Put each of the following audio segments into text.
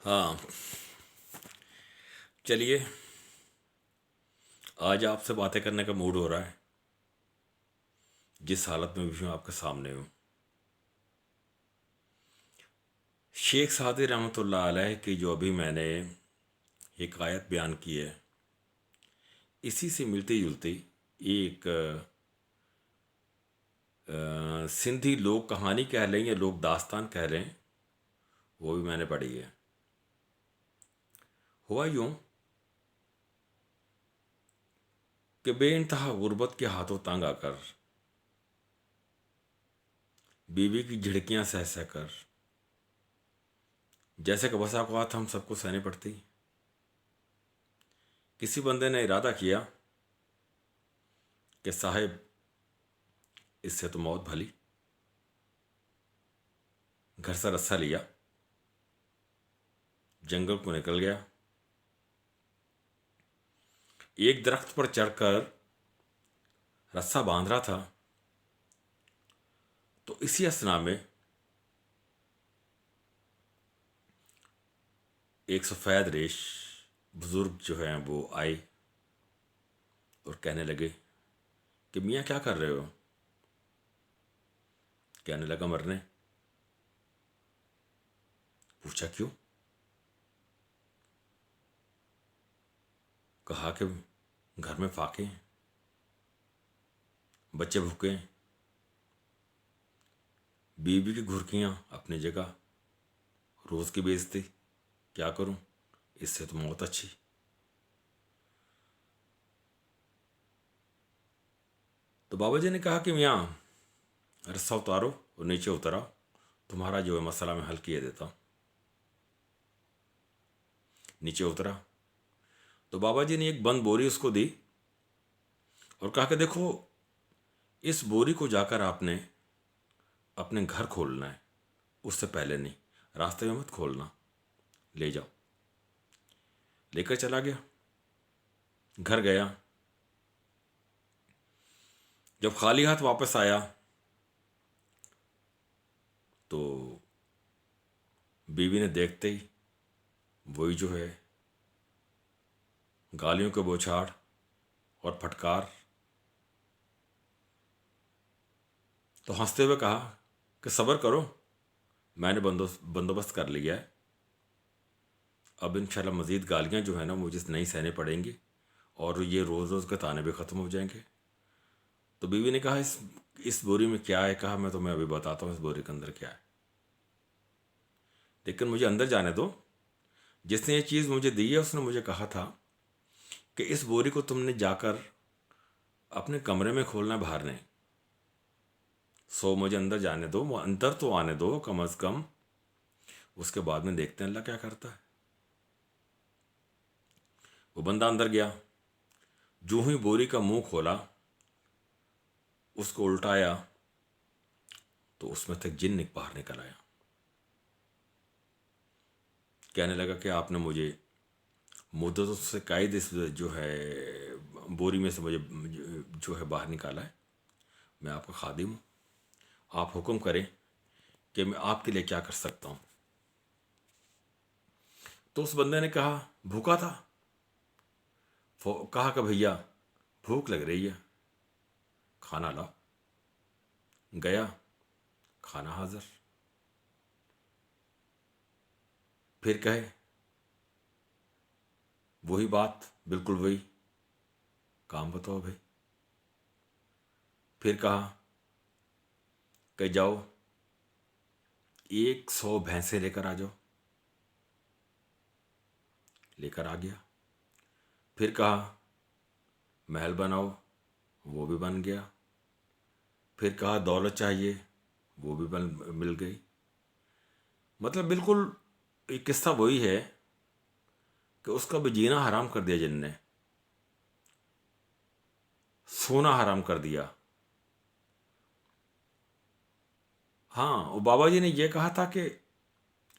ہاں، چلیے آج آپ سے باتیں کرنے کا موڈ ہو رہا ہے. جس حالت میں بھی ہوں آپ کے سامنے ہوں. شیخ سعدی رحمۃ اللہ علیہ کی جو ابھی میں نے حکایت بیان کی ہے، اسی سے ملتی جلتی ایک سندھی لوک کہانی کہہ لیں یا لوک داستان کہہ لیں، وہ بھی میں نے پڑھی ہے. ہوا یوں کہ بے انتہا غربت کے ہاتھوں تنگ آ کر، بیوی کی جھڑکیاں سہ سہ کر، جیسے کہ بسا اوقات ہم سب کو سہنی پڑتی، کسی بندے نے ارادہ کیا کہ صاحب اس سے تو موت بھلی. گھر سے رسہ لیا، جنگل کو نکل گیا، ایک درخت پر چڑھ کر رسہ باندھ رہا تھا. تو اسی اسنا میں ایک سفید ریش بزرگ جو ہیں وہ آئے اور کہنے لگے کہ میاں کیا کر رہے ہو؟ کہنے لگا مرنے. پوچھا کیوں؟ کہا کہ گھر میں فاقے ہیں، بچے بھوکے ہیں، بیوی کی گھرکیاں اپنی جگہ، روز کی بیزتی، کیا کروں؟ اس سے تو موت اچھی. تو بابا جی نے کہا کہ میاں رسہ اتارو اور نیچے اترا، تمہارا جو ہے مسئلہ میں حل کیے دیتا ہوں. نیچے اترا تو بابا جی نے ایک بند بوری اس کو دی اور کہا کہ دیکھو، اس بوری کو جا کر آپ نے اپنے گھر کھولنا ہے، اس سے پہلے نہیں، راستے میں مت کھولنا، لے جاؤ. لے کر چلا گیا، گھر گیا. جب خالی ہاتھ واپس آیا تو بیوی نے دیکھتے ہی وہی جو ہے گالیوں کے بوچھاڑ اور پھٹکار. تو ہنستے ہوئے کہا کہ صبر کرو، میں نے بندوبست کر لیا ہے، اب انشاءاللہ مزید گالیاں جو ہیں نا مجھے نہیں سہنے پڑیں گی اور یہ روز روز کے تانے بھی ختم ہو جائیں گے. تو بیوی نے کہا اس بوری میں کیا ہے؟ کہا میں تمہیں ابھی بتاتا ہوں اس بوری کے اندر کیا ہے، لیکن مجھے اندر جانے دو. جس نے یہ چیز مجھے دی ہے اس نے مجھے کہا تھا کہ اس بوری کو تم نے جا کر اپنے کمرے میں کھولنا، باہر نہیں. سو مجھے اندر جانے دو، وہ اندر تو آنے دو کم از کم، اس کے بعد میں دیکھتے ہیں اللہ کیا کرتا ہے. وہ بندہ اندر گیا، جو ہی بوری کا منہ کھولا، اس کو الٹایا تو اس میں تک جن باہر نکل آیا. کہنے لگا کہ آپ نے مجھے مدتوں سے قید اس جو ہے بوری میں سے مجھے جو ہے باہر نکالا ہے، میں آپ کا خادم ہوں، آپ حکم کریں کہ میں آپ کے لیے کیا کر سکتا ہوں. تو اس بندے نے کہا بھوکا تھا. کہا کہ بھیا بھوک لگ رہی ہے، کھانا لاؤ. گیا، کھانا حاضر. پھر کہے وہی بات، بالکل وہی کام بتاؤ بھائی. پھر کہا کہ جاؤ 100 بھینسیں لے کر آ جاؤ. لے کر آ گیا. پھر کہا محل بناؤ، وہ بھی بن گیا. پھر کہا دولت چاہیے، وہ بھی مل گئی. مطلب بالکل ایک قصہ وہی ہے کہ اس کا بھی جینا حرام کر دیا جن نے، سونا حرام کر دیا. ہاں، وہ بابا جی نے یہ کہا تھا کہ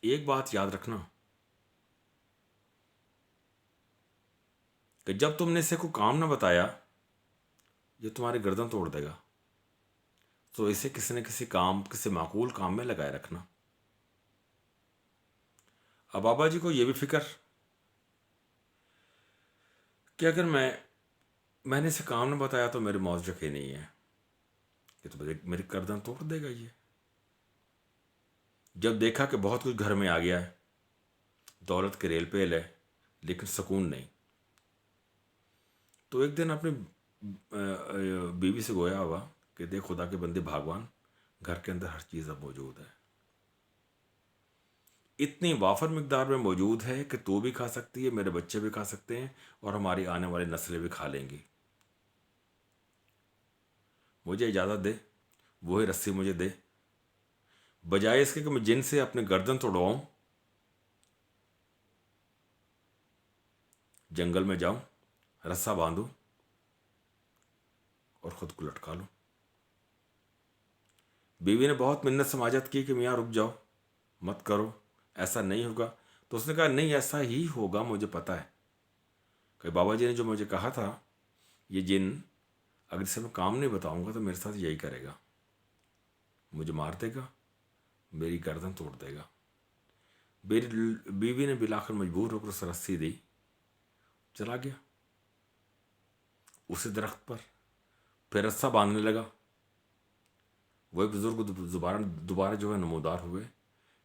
ایک بات یاد رکھنا کہ جب تم نے اسے کوئی کام نہ بتایا یہ تمہاری گردن توڑ دے گا، تو اسے کسی نہ کسی کام، کسی معقول کام میں لگائے رکھنا. अब बाबा जी को ये भी फिक्र कि अगर मैंने इसे काम न बताया तो मेरी मौत यकीन नहीं है, ये तो मेरी गर्दन तोड़ देगा ये। जब देखा कि बहुत कुछ घर में आ गया है, दौलत के रेल पेल है, लेकिन सुकून नहीं, तो एक दिन अपनी बीवी से गोया हुआ कि देख खुदा के बंदे भगवान, घर के अंदर हर चीज़ अब मौजूद है, इतनी वाफर मिकदार में मौजूद है कि तू भी खा सकती है, मेरे बच्चे भी खा सकते हैं, और हमारी आने वाली नस्लें भी खा लेंगी। मुझे इजाज़त दे, वही रस्सी मुझे दे, बजाय इसके कि मैं जिन से अपनी गर्दन तोड़वाऊं, जंगल में जाऊं, रस्सा बांधूं और खुद को लटका लूं। बीवी ने बहुत मिन्नत समाजत की कि मियाँ रुक जाओ, मत करो, ऐसा नहीं होगा। तो उसने कहा नहीं, ऐसा ही होगा, मुझे पता है कि बाबा जी ने जो मुझे कहा था, ये जिन अगर इसे मैं काम नहीं बताऊंगा तो मेरे साथ यही करेगा, मुझे मार देगा, मेरी गर्दन तोड़ देगा। मेरी बीवी ने बिलाकर मजबूर होकर उस रस्सी दी, चला गया उसी दरख्त पर, फिर रस्सा बांधने लगा। वही बुजुर्ग दोबारा जो है नमूदार हुए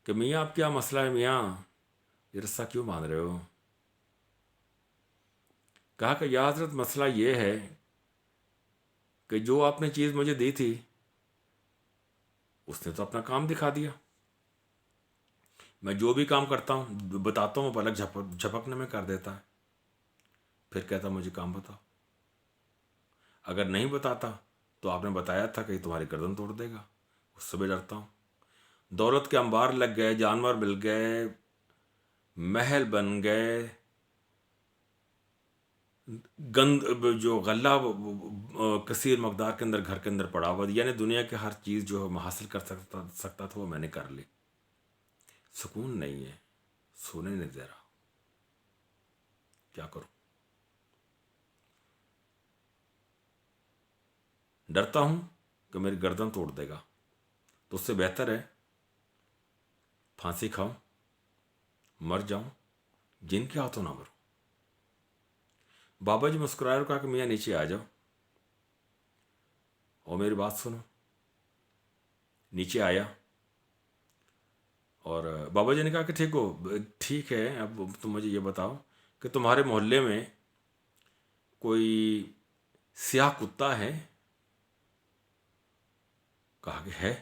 कि मियाँ अब क्या मसला है, मियाँ ये रस्सा क्यों बांध रहे हो? कहा कि या हज़रत मसला ये है कि जो आपने चीज़ मुझे दी थी उसने तो अपना काम दिखा दिया, मैं जो भी काम करता हूँ बताता हूँ, पलक झपकने में कर देता है, फिर कहता मुझे काम बताओ। अगर नहीं बताता तो आपने बताया था कि तुम्हारी गर्दन तोड़ देगा, उससे भी डरता हूँ। दौलत के अंबार लग गए, जानवर मिल गए, महल बन गए, गंद जो गल्ला कसीर मकदार के अंदर घर के अंदर पड़ा हुआ, यानी दुनिया की हर चीज़ जो मैं हासिल कर सकता था वो मैंने कर ली। सुकून नहीं है, सोने नहीं दे रहा, क्या करूं? डरता हूं कि मेरी गर्दन तोड़ देगा, तो उससे बेहतर है फांसी खाऊं, मर जाऊं, जिनके हाथों ना मरूं। बाबा जी मुस्कुराए और कहा कि मियाँ नीचे आ जाओ और मेरी बात सुनो। नीचे आया और बाबा जी ने कहा कि ठीक है, अब तुम मुझे ये बताओ कि तुम्हारे मोहल्ले में कोई स्याह कुत्ता है? कहा कि है।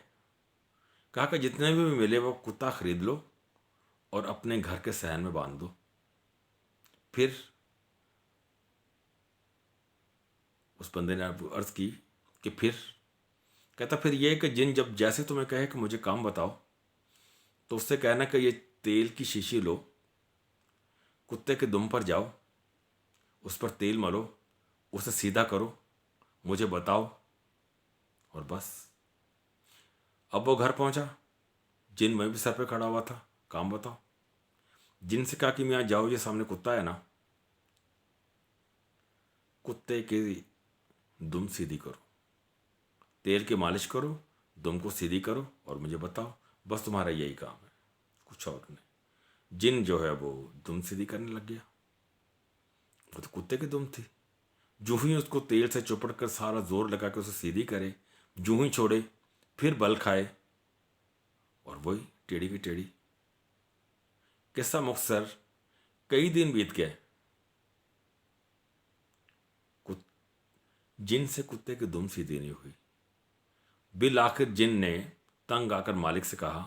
कहा कि जितने भी मिले वो कुत्ता खरीद लो और अपने घर के सहन में बांध दो। फिर उस बंदे ने अर्ज की कि फिर? कहता फिर ये कि जिन जब जैसे तुम्हें कहे कि मुझे काम बताओ, तो उससे कहना कि ये तेल की शीशी लो, कुत्ते के दुम पर जाओ, उस पर तेल मलो, उसे सीधा करो, मुझे बताओ, और बस। अब वो घर पहुंचा, जिन मैं भी सर पे खड़ा हुआ था, काम बताओ। जिन से कहा कि मियाँ जाओ, ये सामने कुत्ता है ना, कुत्ते की दुम सीधी करो, तेल की मालिश करो, दुम को सीधी करो और मुझे बताओ, बस तुम्हारा यही काम है, कुछ और नहीं। जिन जो है वो दुम सीधी करने लग गया। वो तो कुत्ते की दुम थी, जो ही उसको तेल से चुपड़ कर सारा जोर लगा के उसे सीधी करे, जो ही छोड़े फिर बल खाए, और वही टेढ़ी की टेढ़ी। किस्सा मुख्तसर, कई दिन बीत गए, जिन से कुत्ते की दुम सीधी नहीं हुई। बिल आखिर जिन ने तंग आकर मालिक से कहा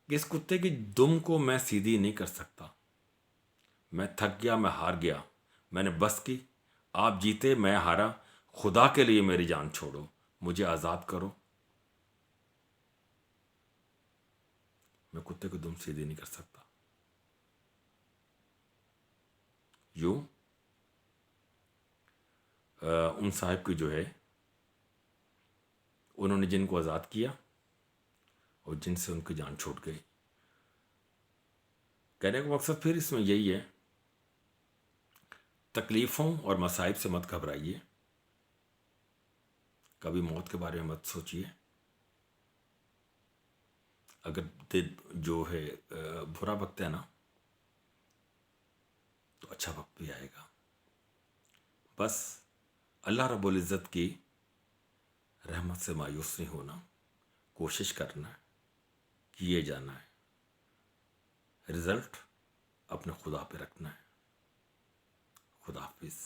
कि इस कुत्ते की दुम को मैं सीधी नहीं कर सकता, मैं थक गया, मैं हार गया, मैंने बस की, आप जीते मैं हारा, खुदा के लिए मेरी जान छोड़ो, मुझे आज़ाद करो, मैं कुत्ते की दुम सीधी नहीं कर सकता। यूं उन साहब की जो है, उन्होंने जिन को आज़ाद किया और जिनसे उनकी जान छूट गई। कहने का मकसद फिर इसमें यही है, तकलीफ़ों और मसाइब से मत घबराइए, कभी मौत के बारे में मत सोचिए। اگر دل جو ہے برا وقت ہے نا تو اچھا وقت بھی آئے گا. بس اللہ رب العزت کی رحمت سے مایوس نہیں ہونا، کوشش کرنا ہے، کیے جانا ہے، رزلٹ اپنے خدا پہ رکھنا ہے. خدا حافظ.